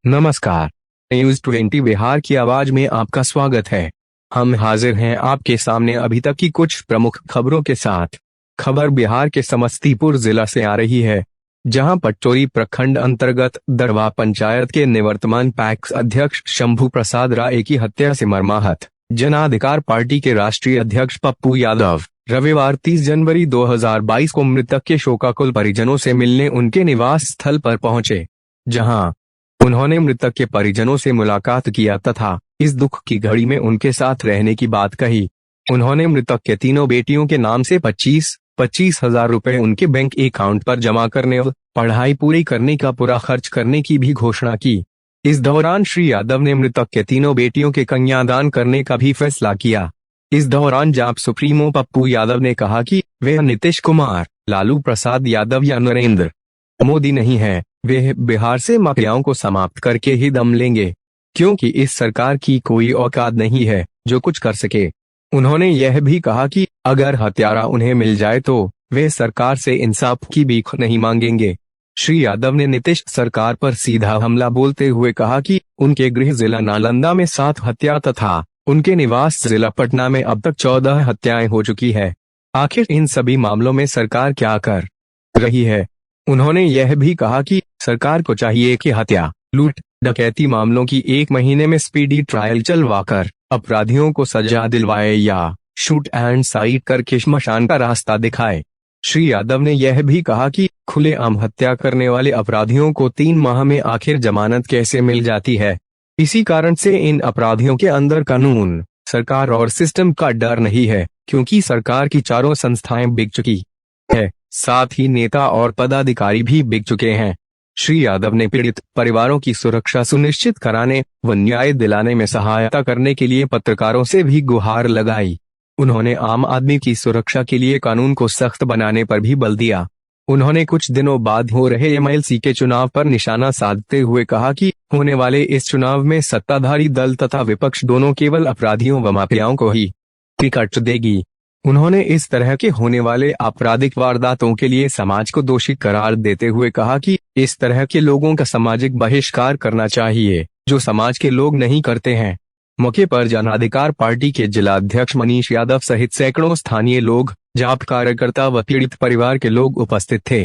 नमस्कार, न्यूज 20 बिहार की आवाज में आपका स्वागत है। हम हाजिर हैं आपके सामने अभी तक की कुछ प्रमुख खबरों के साथ। खबर बिहार के समस्तीपुर जिला से आ रही है, जहां पटचोरी प्रखंड अंतर्गत दरवा पंचायत के निवर्तमान पैक्स अध्यक्ष शंभू प्रसाद राय की हत्या से मर्माहत जन अधिकार पार्टी के राष्ट्रीय अध्यक्ष पप्पू यादव रविवार 30 जनवरी 2022 को मृतक के शोकाकुल परिजनों से मिलने उनके निवास स्थल पर पहुंचे, जहां उन्होंने मृतक के परिजनों से मुलाकात किया तथा इस दुख की घड़ी में उनके साथ रहने की बात कही। उन्होंने मृतक के तीनों बेटियों के नाम से 25 हजार रुपए उनके बैंक अकाउंट पर जमा करने और पढ़ाई पूरी करने का पूरा खर्च करने की भी घोषणा की। इस दौरान श्री यादव ने मृतक के तीनों बेटियों के कन्यादान करने का भी फैसला किया। इस दौरान जाप सुप्रीमो पप्पू यादव ने कहा कि वे नीतीश कुमार, लालू प्रसाद यादव या नरेंद्र मोदी नहीं है, वे बिहार से माफियाओं को समाप्त करके ही दम लेंगे, क्योंकि इस सरकार की कोई औकात नहीं है जो कुछ कर सके। उन्होंने यह भी कहा कि अगर हत्यारा उन्हें मिल जाए तो वे सरकार से इंसाफ की भीख नहीं मांगेंगे। श्री यादव ने नीतीश सरकार पर सीधा हमला बोलते हुए कहा कि उनके गृह जिला नालंदा में 7 हत्या तथा उनके निवास जिला पटना में अब तक 14 हत्याएं हो चुकी है। आखिर इन सभी मामलों में सरकार क्या कर रही है? उन्होंने यह भी कहा कि सरकार को चाहिए कि हत्या, लूट, डकैती मामलों की 1 महीने में स्पीडी ट्रायल चलवाकर अपराधियों को सजा दिलवाए या शूट एंड साइट करके श्मशान का रास्ता दिखाए। श्री यादव ने यह भी कहा कि खुलेआम हत्या करने वाले अपराधियों को 3 माह में आखिर जमानत कैसे मिल जाती है। इसी कारण से इन अपराधियों के अंदर कानून, सरकार और सिस्टम का डर नहीं है, क्योंकि सरकार की चारों संस्थाएं बिक चुकी है, साथ ही नेता और पदाधिकारी भी बिक चुके हैं। श्री यादव ने पीड़ित परिवारों की सुरक्षा सुनिश्चित कराने व न्याय दिलाने में सहायता करने के लिए पत्रकारों से भी गुहार लगाई। उन्होंने आम आदमी की सुरक्षा के लिए कानून को सख्त बनाने पर भी बल दिया। उन्होंने कुछ दिनों बाद हो रहे MLC के चुनाव पर निशाना साधते हुए कहा कि होने वाले इस चुनाव में सत्ताधारी दल तथा विपक्ष दोनों केवल अपराधियों व माफियाओं को ही टिकट देगी। उन्होंने इस तरह के होने वाले आपराधिक वारदातों के लिए समाज को दोषी करार देते हुए कहा कि इस तरह के लोगों का सामाजिक बहिष्कार करना चाहिए, जो समाज के लोग नहीं करते हैं। मौके पर जन अधिकार पार्टी के जिला अध्यक्ष मनीष यादव सहित सैकड़ों स्थानीय लोग, जाप कार्यकर्ता व पीड़ित परिवार के लोग उपस्थित थे।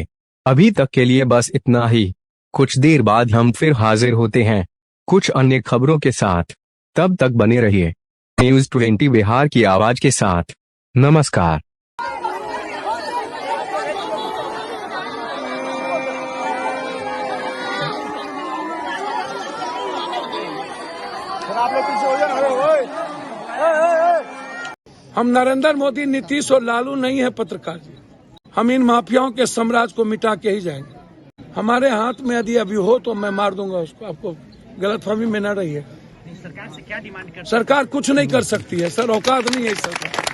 अभी तक के लिए बस इतना ही। कुछ देर बाद हम फिर हाजिर होते हैं कुछ अन्य खबरों के साथ। तब तक बने रहिए न्यूज 20 बिहार की आवाज के साथ। नमस्कार। हम नरेंद्र मोदी, नीतीश और लालू नहीं है पत्रकार जी। हम इन माफियाओं के साम्राज्य को मिटा के ही जाएंगे। हमारे हाथ में यदि अभी हो तो मैं मार दूंगा उसको। आपको गलतफहमी में न रहिए। सरकार से क्या डिमांड कर? सरकार कुछ नहीं कर सकती है सर, औकात नहीं है सरकार।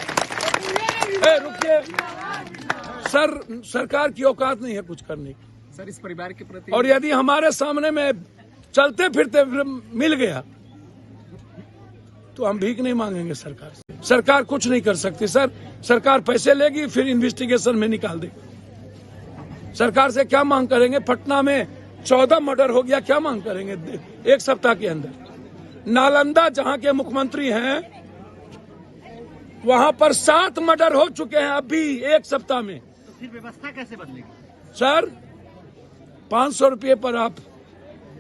रुकिए सर, सरकार की औकात नहीं है कुछ करने की सर इस परिवार के प्रति। और यदि हमारे सामने में चलते फिरते मिल गया तो हम भीख नहीं मांगेंगे सरकार से। सरकार कुछ नहीं कर सकती सर। सरकार पैसे लेगी फिर इन्वेस्टिगेशन में निकाल देगी। सरकार से क्या मांग करेंगे? पटना में 14 मर्डर हो गया, क्या मांग करेंगे 1 सप्ताह के अंदर? नालंदा जहां के मुख्यमंत्री हैं वहां पर 7 मर्डर हो चुके हैं अभी 1 सप्ताह में। तो फिर व्यवस्था कैसे बदलेगी सर? 500 रुपये पर आप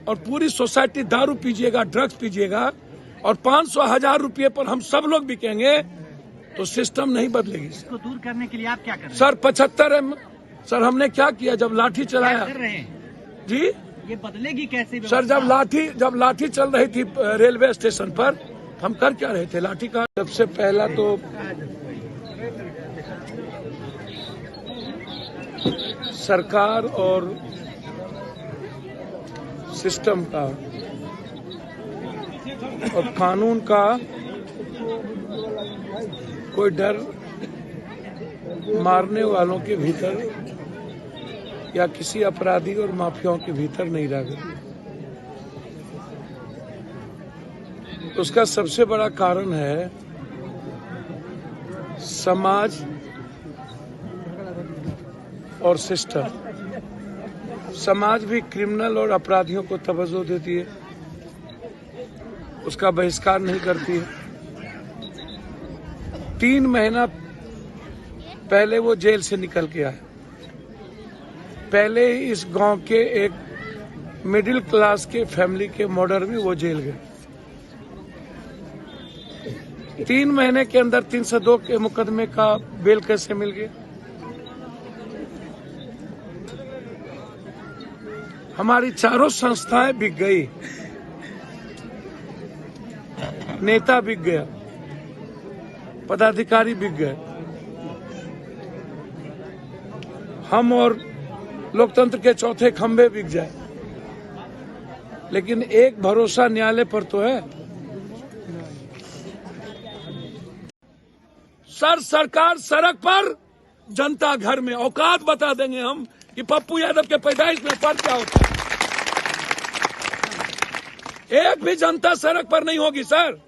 और पूरी सोसाइटी दारू पीजिएगा, ड्रग्स पीजिएगा और 500,000 रुपये पर हम सब लोग बिकेंगे तो सिस्टम नहीं बदलेगी। इसको दूर करने के लिए आप क्या कर रहे हैं? सर 75 सर हमने क्या किया जब लाठी चलाया कर रहे हैं जी? ये बदलेगी कैसे सर जब लाठी चल रही थी रेलवे स्टेशन पर, हम कर क्या रहे थे? लाठी का सबसे पहला तो सरकार और सिस्टम का और कानून का कोई डर मारने वालों के भीतर या किसी अपराधी और माफियाओं के भीतर नहीं रह गया। उसका सबसे बड़ा कारण है समाज और सिस्टम, समाज भी क्रिमिनल और अपराधियों को तवज्जो देती है, उसका बहिष्कार नहीं करती है। 3 महीना पहले वो जेल से निकल के आए। पहले ही इस गांव के एक मिडिल क्लास के फैमिली के मर्डर में वो जेल गए। 3 महीने के अंदर 302 के मुकदमे का बेल कैसे मिल गया? हमारी चारों संस्थाएं बिक गई, नेता बिक गया, पदाधिकारी बिक गए, हम और लोकतंत्र के चौथे खंभे बिक जाए, लेकिन एक भरोसा न्यायालय पर तो है। सर, सरकार सड़क पर, जनता घर में। औकात बता देंगे हम कि पप्पू यादव के पैदाइश में फर्क क्या होता है। एक भी जनता सड़क पर नहीं होगी सर।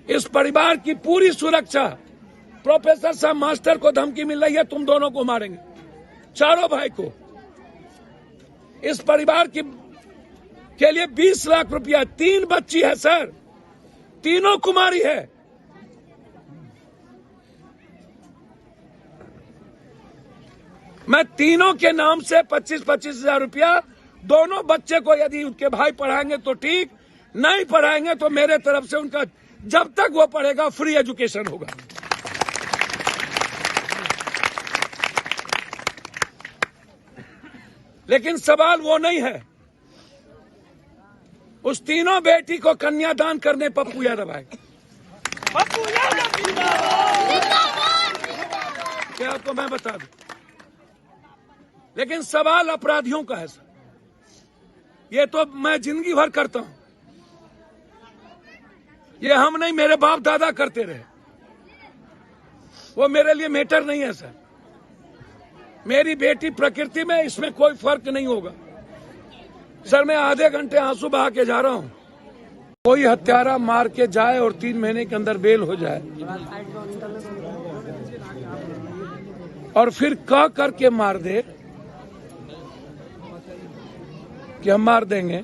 इस परिवार की पूरी सुरक्षा, प्रोफेसर साहब मास्टर को धमकी मिल रही है, तुम दोनों को मारेंगे, चारों भाई को। इस परिवार की के लिए 20 लाख रुपया, 3 बच्ची है सर, तीनों कुमारी है। मैं तीनों के नाम से 25-25 हजार रुपया, दोनों बच्चे को यदि उनके भाई पढ़ाएंगे तो ठीक, नहीं पढ़ाएंगे तो मेरे तरफ से उनका जब तक वो पढ़ेगा फ्री एजुकेशन होगा। लेकिन सवाल वो नहीं है। उस तीनों बेटी को कन्यादान करने पप्पू यादव आए। पप्पू यादव क्या आपको मैं बता दूं? लेकिन सवाल अपराधियों का है सर। ये तो मैं जिंदगी भर करता हूं, ये हम नहीं, मेरे बाप दादा करते रहे। वो मेरे लिए मैटर नहीं है सर। मेरी बेटी प्रकृति में, इसमें कोई फर्क नहीं होगा सर। मैं आधे घंटे आंसू बहा के जा रहा हूं। कोई हत्यारा मार के जाए और 3 महीने के अंदर बेल हो जाए और फिर कह करके मार दे कि हम मार देंगे,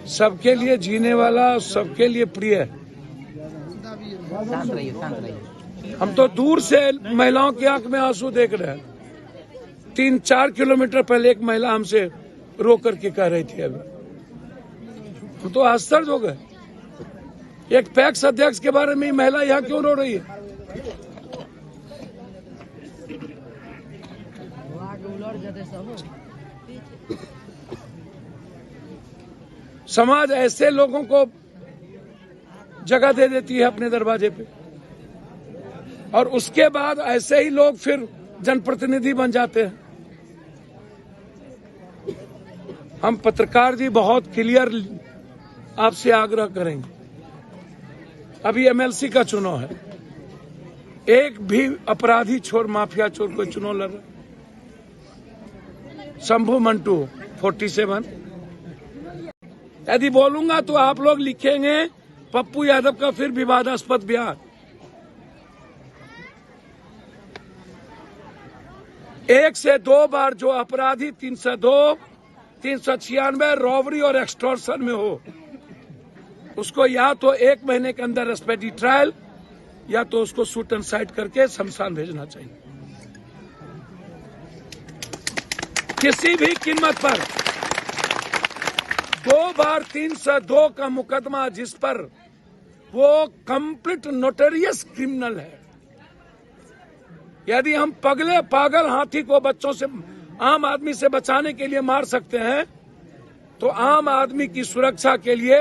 सबके लिए जीने वाला, सबके लिए प्रिय है। हम तो दूर से महिलाओं की आंख में आंसू देख रहे हैं। 3-4 किलोमीटर पहले एक महिला हमसे रो करके कह रही थी, अभी हम तो आश्चर्य हो गए। एक पैक्स अध्यक्ष के बारे में महिला यहाँ क्यों रो रही है? समाज ऐसे लोगों को जगह दे देती है अपने दरवाजे पे, और उसके बाद ऐसे ही लोग फिर जनप्रतिनिधि बन जाते हैं। हम पत्रकार जी बहुत क्लियर आपसे आग्रह करेंगे। अभी एमएलसी का चुनाव है, एक भी अपराधी चोर, माफिया चोर कोई चुनाव लड़ रहा? शंभू मंटू 47। यदि बोलूंगा तो आप लोग लिखेंगे पप्पू यादव का फिर विवादास्पद बयान। एक से 2 बार जो अपराधी 302, 396 रॉबरी और एक्सटॉर्शन में हो, उसको या तो 1 महीने के अंदर रेस्पेक्टी ट्रायल या तो उसको शूट एंड साइट करके शमशान भेजना चाहिए। किसी भी कीमत पर 2 बार 302 का मुकदमा, जिस पर वो कंप्लीट नोटोरियस क्रिमिनल है। यदि हम पागल हाथी को बच्चों से, आम आदमी से बचाने के लिए मार सकते हैं, तो आम आदमी की सुरक्षा के लिए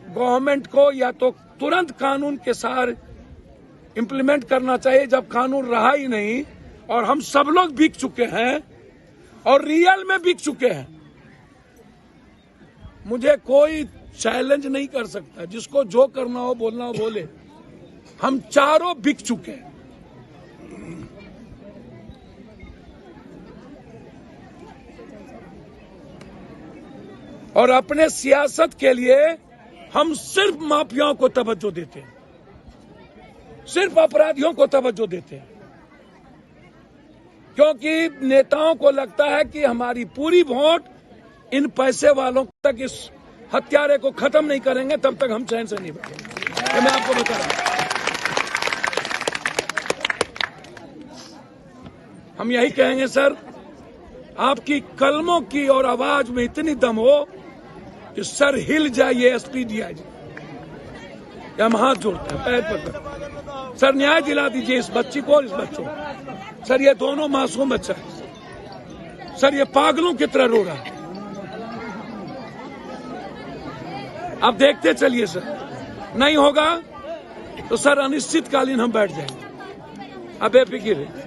गवर्नमेंट को या तो तुरंत कानून के साथ इंप्लीमेंट करना चाहिए, जब कानून रहा ही नहीं और हम सब लोग बिक चुके हैं और रियल में बिक चुके हैं। मुझे कोई चैलेंज नहीं कर सकता, जिसको जो करना हो बोलना हो बोले। हम चारों बिक चुके हैं। और अपने सियासत के लिए हम सिर्फ माफियाओं को तवज्जो देते हैं, सिर्फ अपराधियों को तवज्जो देते हैं, क्योंकि नेताओं को लगता है कि हमारी पूरी वोट इन पैसे वालों तक इस हत्यारे को खत्म नहीं करेंगे तब तक हम चैन से नहीं बैठेंगे। ये मैं आपको बता रहा हूं। हम यही कहेंगे सर, आपकी कलमों की और आवाज में इतनी दम हो कि सर हिल जाइए एसपी डीआईजी। हम हाथ जोड़ते हैं, पैर पकड़, सर न्याय दिला दीजिए इस बच्ची को और इस बच्चों को। सर ये दोनों मासूम बच्चा है सर, ये पागलों की तरह रो रहा है। अब देखते चलिए सर, नहीं होगा तो सर अनिश्चितकालीन हम बैठ जाएंगे। अब बेफिक्र है।